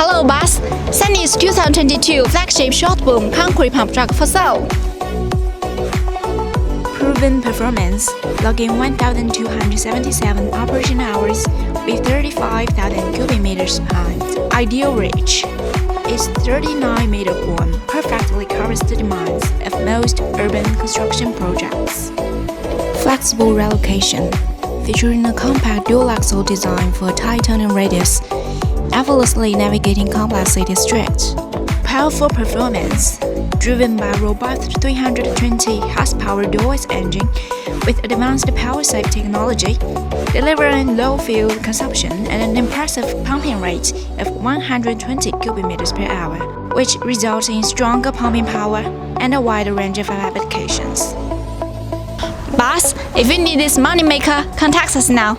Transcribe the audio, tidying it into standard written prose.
Hello, boss. SANY's 2022 Flagship short boom concrete pump truck for sale. Proven performance, logging 1,277 operation hours with 35,000 cubic meters pump. Ideal reach. Its 39-meter boom perfectly covers the demands of most urban construction projects. Flexible relocation, featuring a compact dual-axle design for a tight turning radius, effortlessly navigating complex city streets. Powerful performance, driven by a robust 320 horsepower dual-ace engine with advanced power-save technology, delivering low fuel consumption and an impressive pumping rate of 120 cubic meters per hour, which results in stronger pumping power and a wider range of applications. Boss, if you need this money maker, contact us now.